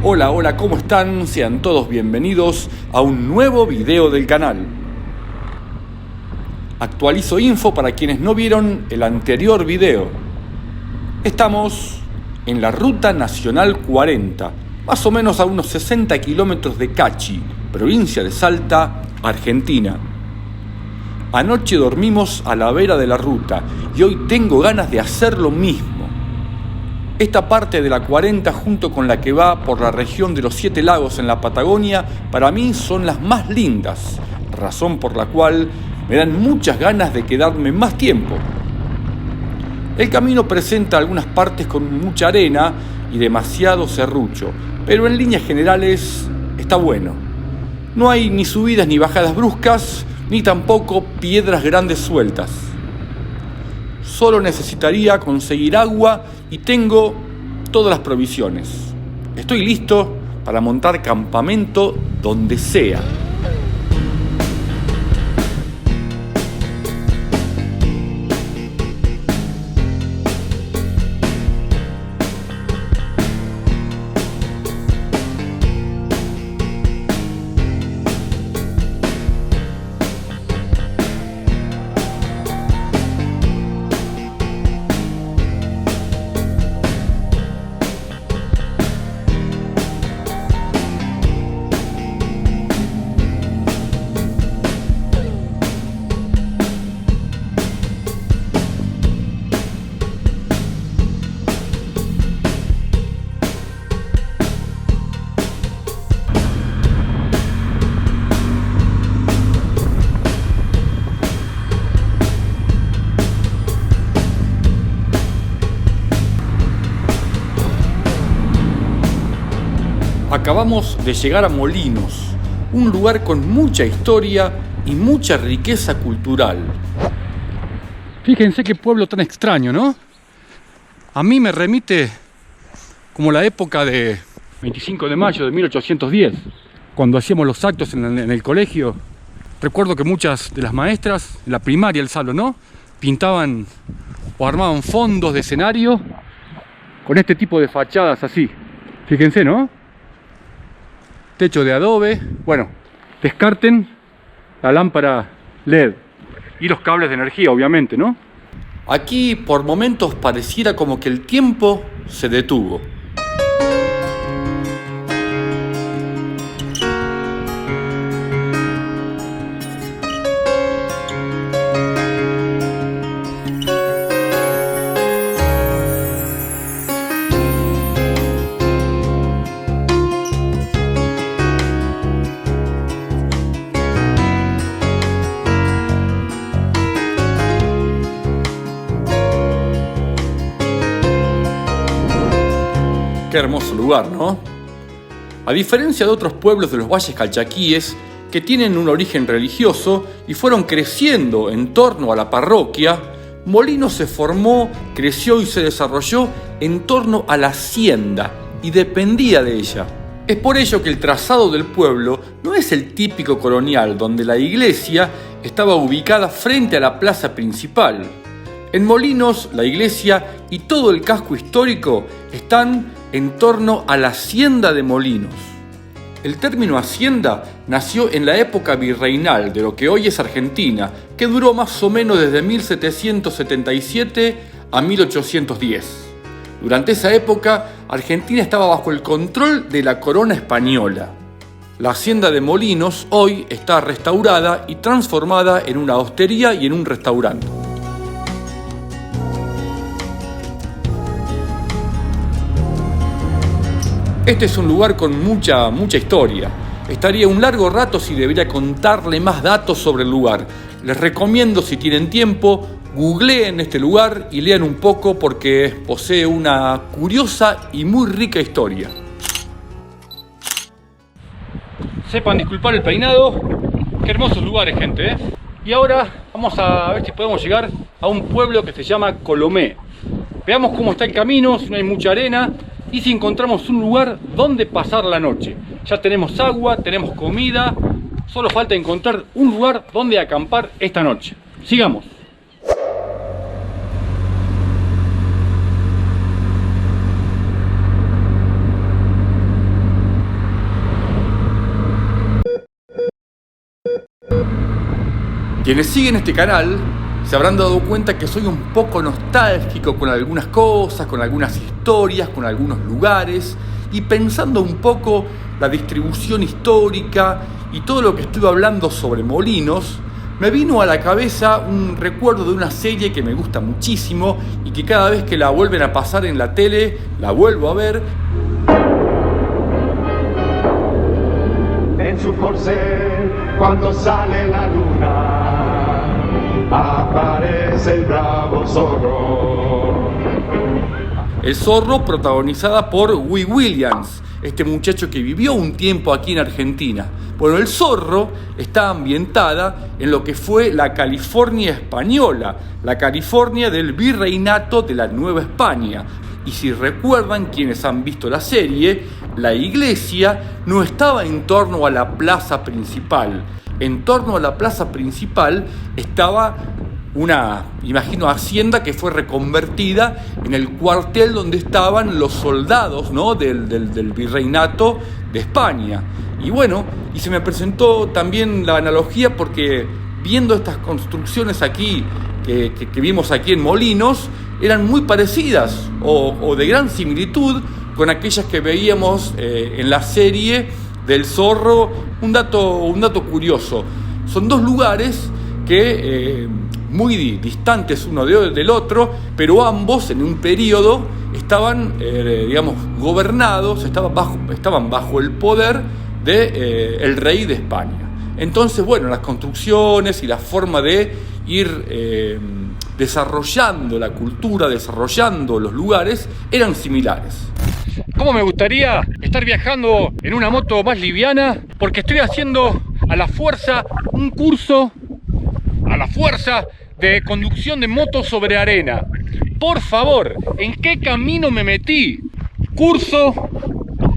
Hola, hola, ¿cómo están? Sean todos bienvenidos a un nuevo video del canal. Actualizo info para quienes no vieron el anterior video. Estamos en la Ruta Nacional 40, más o menos a unos 60 kilómetros de Cachi, provincia de Salta, Argentina. Anoche dormimos a la vera de la ruta y hoy tengo ganas de hacer lo mismo. Esta parte de la 40 junto con la que va por la región de los Siete Lagos en la Patagonia, para mí son las más lindas, razón por la cual me dan muchas ganas de quedarme más tiempo. El camino presenta algunas partes con mucha arena y demasiado serrucho, pero en líneas generales está bueno. No hay ni subidas ni bajadas bruscas, ni tampoco piedras grandes sueltas. Solo necesitaría conseguir agua y tengo todas las provisiones. Estoy listo para montar campamento donde sea. Acabamos de llegar a Molinos, un lugar con mucha historia y mucha riqueza cultural. Fíjense qué pueblo tan extraño, ¿no? A mí me remite como la época de 25 de mayo de 1810, cuando hacíamos los actos en el colegio. Recuerdo que muchas de las maestras, en la primaria el salón, ¿no?, pintaban o armaban fondos de escenario con este tipo de fachadas así. Fíjense, ¿no? Techo de adobe, bueno, descarten la lámpara LED y los cables de energía, obviamente, ¿no? Aquí por momentos pareciera como que el tiempo se detuvo. Qué hermoso lugar, ¿no? A diferencia de otros pueblos de los valles calchaquíes que tienen un origen religioso y fueron creciendo en torno a la parroquia, Molinos se formó, creció y se desarrolló en torno a la hacienda y dependía de ella. Es por ello que el trazado del pueblo no es el típico colonial donde la iglesia estaba ubicada frente a la plaza principal. En Molinos, la iglesia y todo el casco histórico están en torno a la hacienda de Molinos. El término hacienda nació en la época virreinal de lo que hoy es Argentina, que duró más o menos desde 1777 a 1810. Durante esa época, Argentina estaba bajo el control de la corona española. La hacienda de Molinos hoy está restaurada y transformada en una hostería y en un restaurante. Este es un lugar con mucha historia. Estaría un largo rato si debería contarle más datos sobre el lugar. Les recomiendo, si tienen tiempo, googleen este lugar y lean un poco porque posee una curiosa y muy rica historia. Sepan disculpar el peinado. Qué hermosos lugares, gente, ¿eh? Y ahora vamos a ver si podemos llegar a un pueblo que se llama Colomé. Veamos cómo está el camino, si no hay mucha arena y si encontramos un lugar donde pasar la noche. Ya tenemos agua, tenemos comida, solo falta encontrar un lugar donde acampar esta noche. Sigamos. Quienes siguen este canal se habrán dado cuenta que soy un poco nostálgico con algunas cosas, con algunas historias, con algunos lugares, y pensando un poco la distribución histórica y todo lo que estuve hablando sobre Molinos, me vino a la cabeza un recuerdo de una serie que me gusta muchísimo y que cada vez que la vuelven a pasar en la tele, la vuelvo a ver. En su corcel, cuando sale la luna, aparece el bravo zorro. El Zorro, protagonizada por Huey Williams, este muchacho que vivió un tiempo aquí en Argentina. Bueno, El Zorro está ambientada en lo que fue la California española, la California del virreinato de la Nueva España. Y si recuerdan quienes han visto la serie, la iglesia no estaba en torno a la plaza principal. En torno a la plaza principal estaba una, imagino, hacienda que fue reconvertida en el cuartel donde estaban los soldados, ¿no?, del virreinato de España. Y bueno, y se me presentó también la analogía porque viendo estas construcciones aquí, que vimos aquí en Molinos, eran muy parecidas o de gran similitud con aquellas que veíamos en la serie del Zorro. Un dato curioso, son dos lugares que muy distantes uno del otro, pero ambos en un periodo estaban, gobernados, estaban bajo el poder del rey de España. Entonces, bueno, las construcciones y la forma de ir desarrollando la cultura, desarrollando los lugares, eran similares. ¿Cómo me gustaría estar viajando en una moto más liviana? Porque estoy haciendo a la fuerza un curso de conducción de motos sobre arena. Por favor, ¿en qué camino me metí? Curso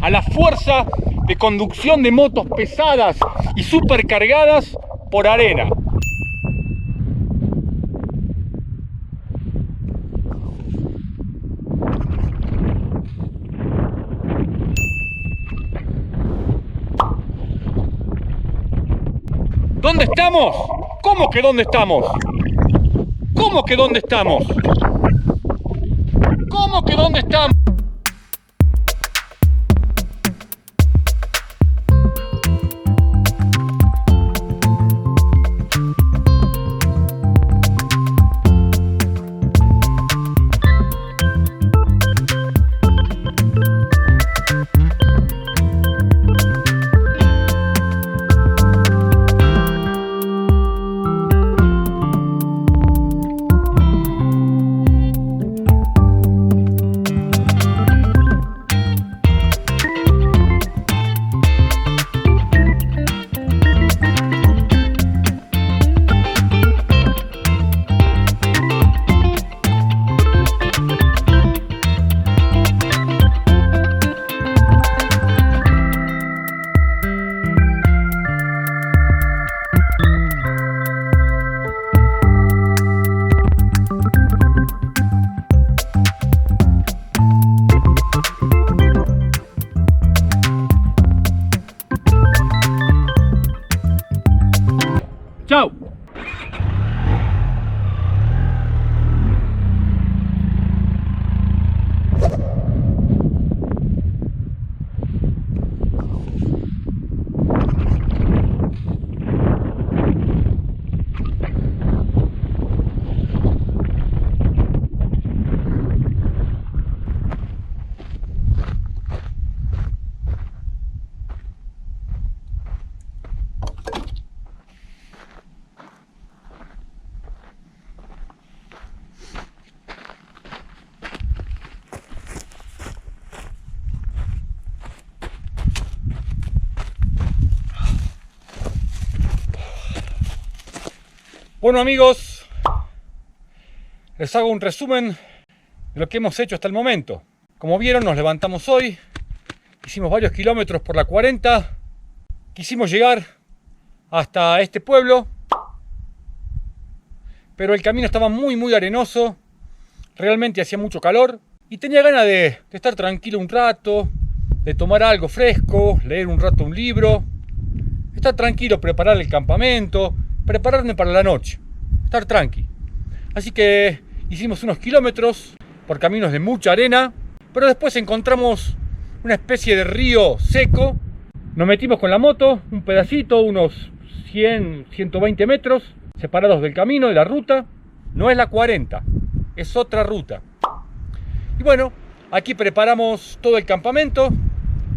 a la fuerza de conducción de motos pesadas y supercargadas por arena. ¿Dónde estamos? ¿Cómo que dónde estamos? ¿Cómo que dónde estamos? ¿Cómo que dónde estamos? ¡Chao! Bueno, amigos, les hago un resumen de lo que hemos hecho hasta el momento. Como vieron, nos levantamos hoy, hicimos varios kilómetros por la 40, quisimos llegar hasta este pueblo, pero el camino estaba muy arenoso, realmente hacía mucho calor y tenía ganas de estar tranquilo un rato, de tomar algo fresco, leer un rato un libro, estar tranquilo, preparar el campamento, prepararme para la noche, estar tranqui. Así que hicimos unos kilómetros por caminos de mucha arena, pero después encontramos una especie de río seco. Nos metimos con la moto, un pedacito, unos 100, 120 metros, separados del camino, de la ruta. No es la 40, es otra ruta. Y bueno, aquí preparamos todo el campamento,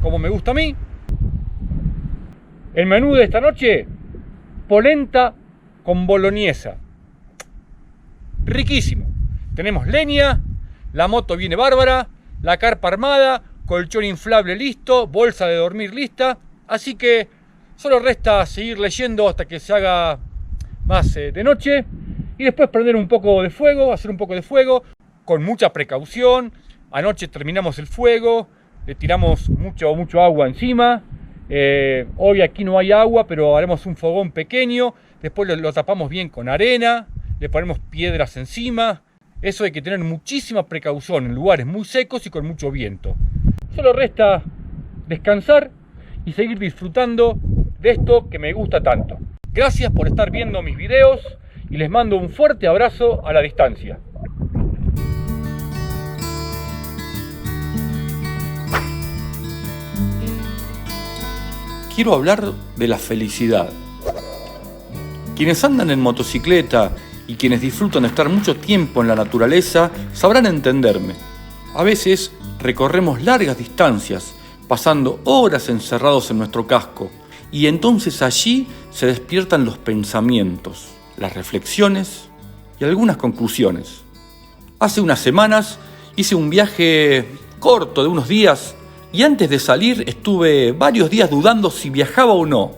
como me gusta a mí. El menú de esta noche, polenta con boloñesa. Riquísimo. Tenemos leña, la moto viene bárbara, la carpa armada, colchón inflable listo, bolsa de dormir lista. Así que solo resta seguir leyendo hasta que se haga más de noche. Y después prender un poco de fuego, hacer un poco de fuego, con mucha precaución. Anoche terminamos el fuego, le tiramos mucho agua encima. Hoy aquí no hay agua, pero haremos un fogón pequeño. Después lo tapamos bien con arena, le ponemos piedras encima. Eso hay que tener muchísima precaución en lugares muy secos y con mucho viento. Solo resta descansar y seguir disfrutando de esto que me gusta tanto. Gracias por estar viendo mis videos y les mando un fuerte abrazo a la distancia. Quiero hablar de la felicidad. Quienes andan en motocicleta y quienes disfrutan de estar mucho tiempo en la naturaleza sabrán entenderme. A veces recorremos largas distancias, pasando horas encerrados en nuestro casco, y entonces allí se despiertan los pensamientos, las reflexiones y algunas conclusiones. Hace unas semanas hice un viaje corto de unos días y antes de salir estuve varios días dudando si viajaba o no.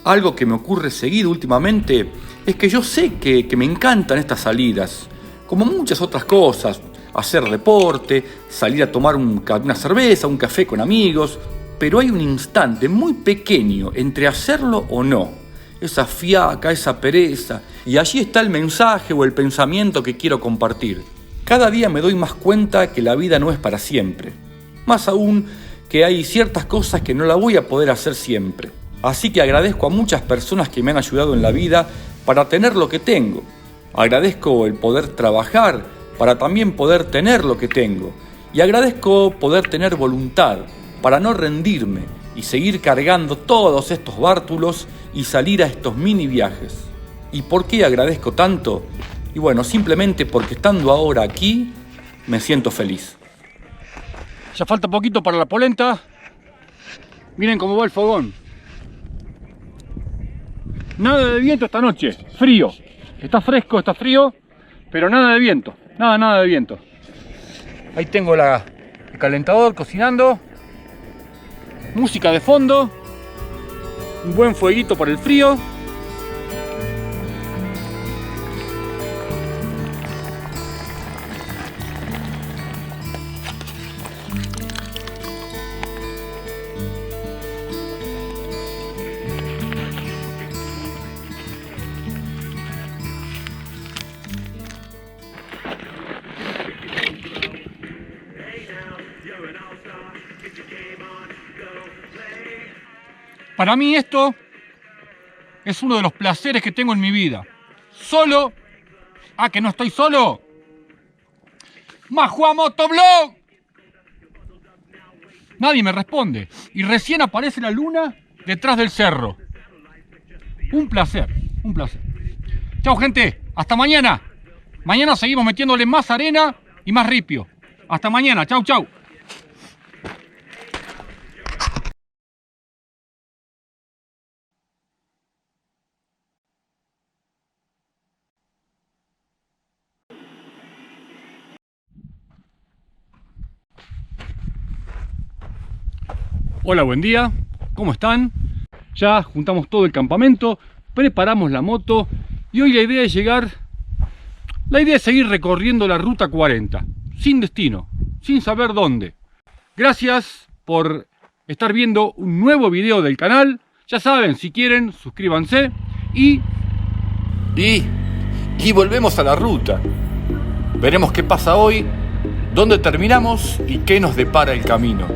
Algo que me ocurre seguido últimamente es que yo sé que me encantan estas salidas, como muchas otras cosas, hacer deporte, salir a tomar una cerveza, un café con amigos, pero hay un instante muy pequeño entre hacerlo o no, esa fiaca, esa pereza, y allí está el mensaje o el pensamiento que quiero compartir. Cada día me doy más cuenta que la vida no es para siempre, más aún que hay ciertas cosas que no la voy a poder hacer siempre. Así que agradezco a muchas personas que me han ayudado en la vida para tener lo que tengo. Agradezco el poder trabajar para también poder tener lo que tengo. Y agradezco poder tener voluntad para no rendirme y seguir cargando todos estos bártulos y salir a estos mini viajes. ¿Y por qué agradezco tanto? Y bueno, simplemente porque estando ahora aquí, me siento feliz. Ya falta poquito para la polenta. Miren cómo va el fogón. Nada de viento esta noche, frío. Está fresco, está frío, pero nada de viento, nada de viento. Ahí tengo el calentador cocinando. Música de fondo. Un buen fueguito para el frío. Para mí esto es uno de los placeres que tengo en mi vida. Solo. ¿Que no estoy solo? ¡Majua Motoblog! Nadie me responde. Y recién aparece la luna detrás del cerro. Un placer, un placer. Chao, gente. Hasta mañana. Mañana seguimos metiéndole más arena y más ripio. Hasta mañana. Chau, chau. Hola, buen día, ¿cómo están? Ya juntamos todo el campamento, preparamos la moto y hoy la idea es seguir recorriendo la ruta 40, sin destino, sin saber dónde. Gracias por estar viendo un nuevo video del canal. Ya saben, si quieren, suscríbanse y volvemos a la ruta. Veremos qué pasa hoy, dónde terminamos y qué nos depara el camino.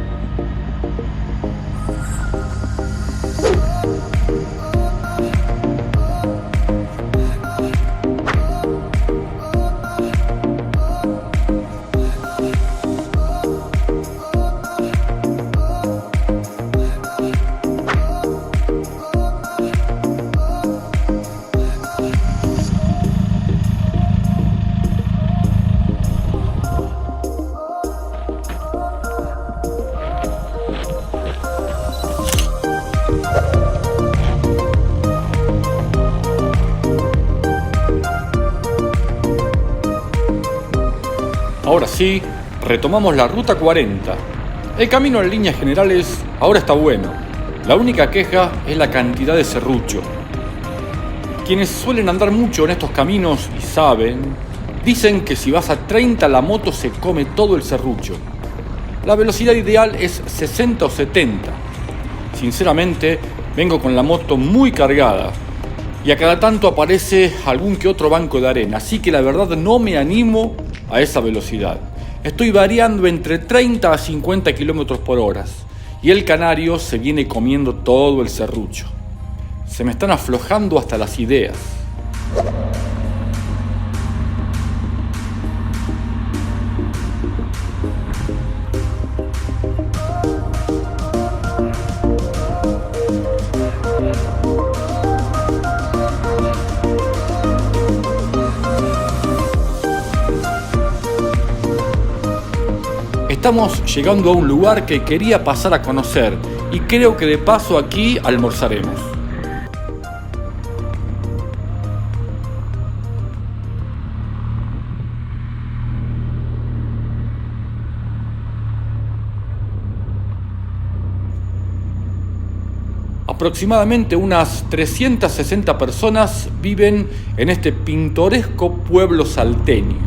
Ahora sí, retomamos la Ruta 40. El camino en líneas generales ahora está bueno. La única queja es la cantidad de serrucho. Quienes suelen andar mucho en estos caminos y saben, dicen que si vas a 30 la moto se come todo el serrucho. La velocidad ideal es 60 o 70. Sinceramente, vengo con la moto muy cargada y a cada tanto aparece algún que otro banco de arena, así que la verdad no me animo a esa velocidad. Estoy variando entre 30 a 50 kilómetros por hora y el canario se viene comiendo todo el serrucho. Se me están aflojando hasta las ideas. Estamos llegando a un lugar que quería pasar a conocer y creo que de paso aquí almorzaremos. Aproximadamente unas 360 personas viven en este pintoresco pueblo salteño.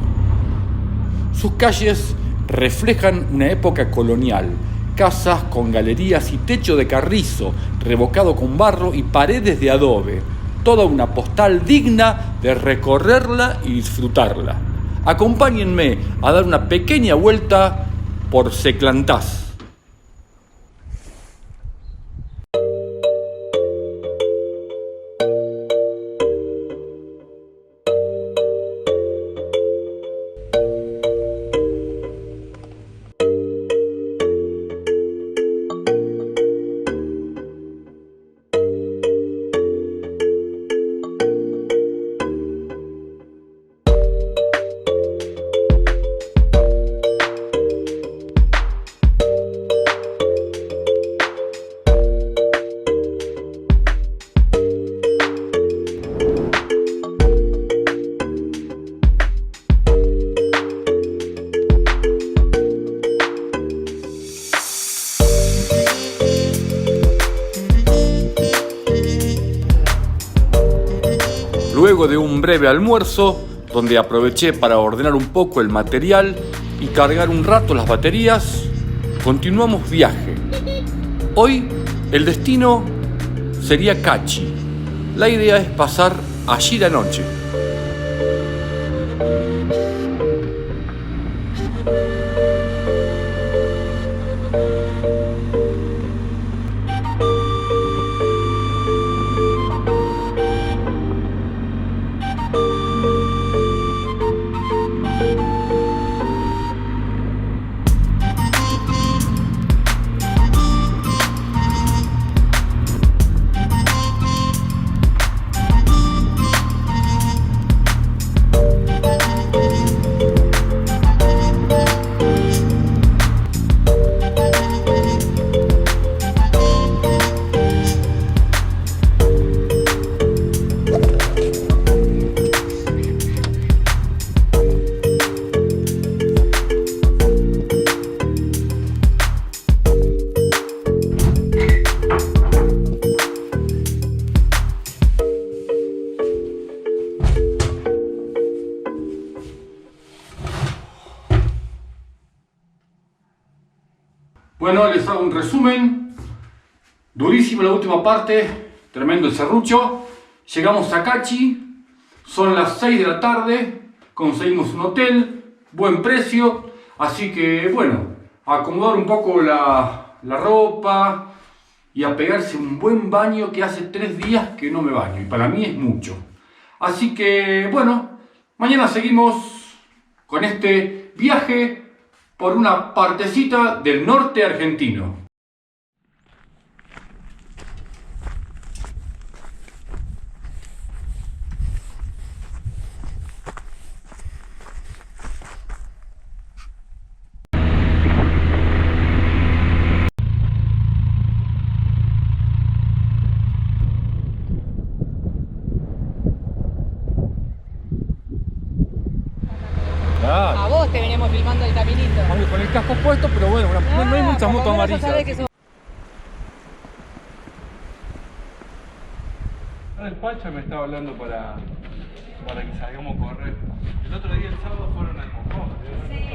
Sus calles reflejan una época colonial, casas con galerías y techo de carrizo, revocado con barro y paredes de adobe. Toda una postal digna de recorrerla y disfrutarla. Acompáñenme a dar una pequeña vuelta por Seclantás. Luego de un breve almuerzo, donde aproveché para ordenar un poco el material y cargar un rato las baterías, continuamos viaje. Hoy el destino sería Cachi. La idea es pasar allí la noche. Bueno, les hago un resumen. Durísimo la última parte, tremendo el serrucho. Llegamos a Cachi, son las 6 de la tarde, conseguimos un hotel, buen precio. Así que bueno, a acomodar un poco la ropa y a pegarse un buen baño, que hace 3 días que no me baño y para mí es mucho. Así que bueno, mañana seguimos con este viaje por una partecita del norte argentino. A vos te venía veníamos filmando el caminito. Vamos con el casco puesto, pero bueno, no hay muchas motos amarillas. Ahora el Pacha me estaba hablando para que salgamos a correr. El otro día, el sábado, fueron al Mojón. Sí.